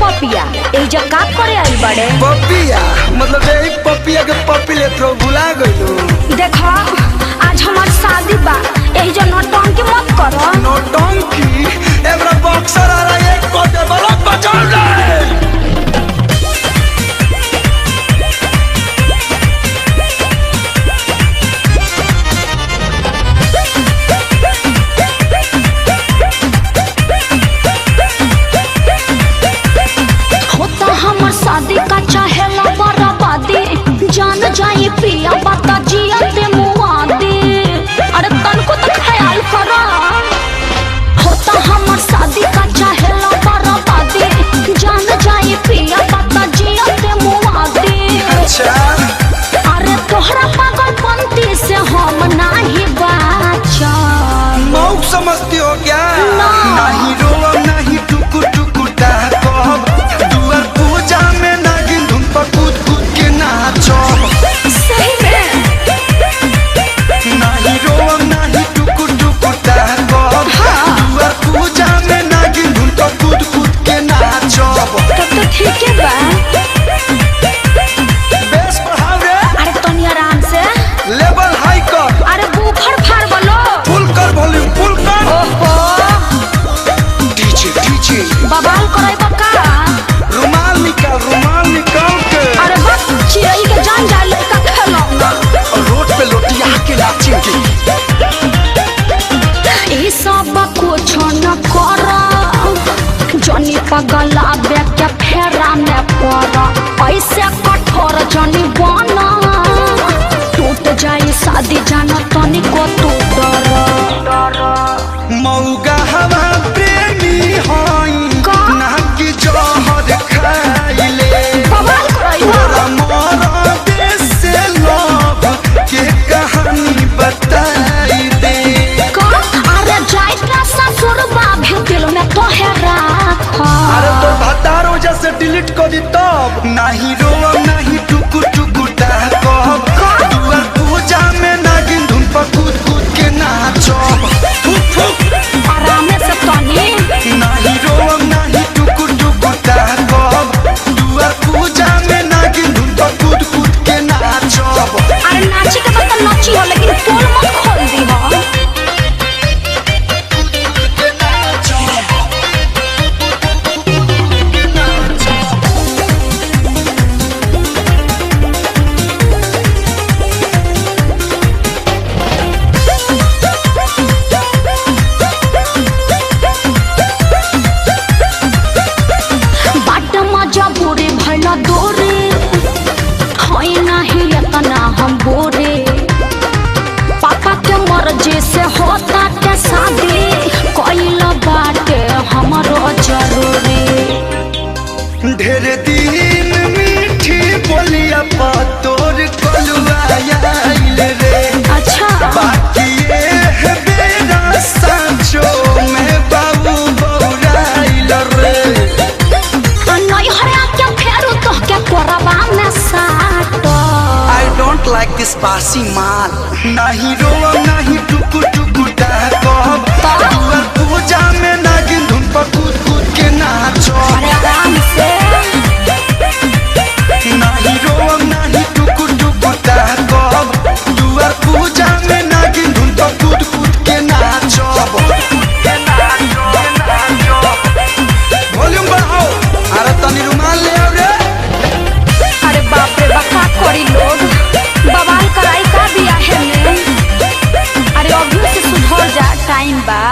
पपिया ए जो का करे आई बड़े पपिया मतलब यही पपिया के पपी ले तो भुला गइलो। देखो आज हमार शादी बा ए जो नौटंकी मत करो। नौटंकी एबरा बॉक्सर आ रहा है कोटे बड़ा बचाव ले। शादी का चाहेला बर्बादी जान जाए पिया बता जिया ते मुआदी। अरे तन को तो ख्याल करो होता हमर शादी का चाहेला बर्बादी जान जाए पिया बता जिया ते मुआदी। अच्छा अरे तोहरा पागलपंती से हम नहीं बाचा। मौक समझती हो क्या? नहीं रोवा नहीं टुकु टुकु कहब दुआर पूजा में नागिन धुन पर कूद कूद के नाचो। सही में नहीं रोवा नहीं टुकु टुकु कहब दुआर पूजा में नागिन धुन पर कूद कूद के नाचो। तब तो ठीक है बा। बेस बढ़ाओ रे। अरे तनी आराम से लेवल हाई कर। अरे बुफर फाड़ बोलो फुल कर वॉल्यूम फुल कर। ओहो डीजे डीजे बवाल करे बका। रुमाल निकाल के। अरे बस चिड़ै के जान जाए लड़का खेलौना रोड पे लोटिया के नाचेंगे। ई सब कुछ न कर जनी पगला के फेरा में पड़ ऐसे कठोर जनी बना टूट जाए शादी जाना तनी को तू डर। मौगा हवा प्रेमी होई ना कि जहर खाइले। बवाल करे तोरा मोरा देश से लव के कहानी बताई दे। अरे जाइता ससुर बाभी दिल में तो है राख। अरे तो भतार वजह से डिलीट कर दी तब। नहीं रोवा नहीं टुकु टुकु कहब दुआर पूजा में नागिन धुन पर कूद कूद के नाचो। आराम से तनी नहीं रोवा नहीं टुकु टुकु कहब दुआर पूजा में नागिन धुन पर कूद कूद के नाचो। अरे नाची के बता नाची हो लेकिन पोल मत खोल दी हो। बाट मजा बुरे भला दोरे होई नहीं इतना हम बोरे। पापा के मर्जी से होता के शादी कोइल बाटे हमरो जरूरी। ढेर दिन मीठी बोलिया पा तोर कलुआ आइल रे। अच्छा बाकी ये है बेरा सांचो में बाबू बौराइल रे। नहीं हरा के फेरू तो के कोरबा में साटो। I don't like this बासी माल। नहीं रोवा नहीं टुकु टुकु कहब दुआर पूजा में नागिन धुन पर कूद कूद के नाचो। अरे आराम से नहीं रोवा नहीं टुकु टुकु कहब दुआर पूजा में नागिन धुन पर कूद कूद के नाचो। वॉल्यूम बढ़ाओ। अरे तनी रुमाल ले आओ रे। अरे बाप रे बका करी लोग बवाल कराई का दिया है ने। अरे अभी से सुधर जा टाइम बा।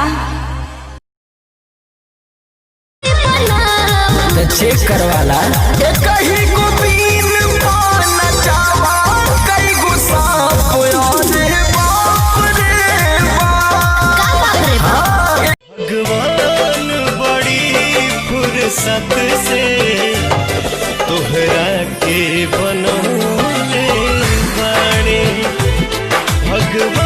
चेक करवाला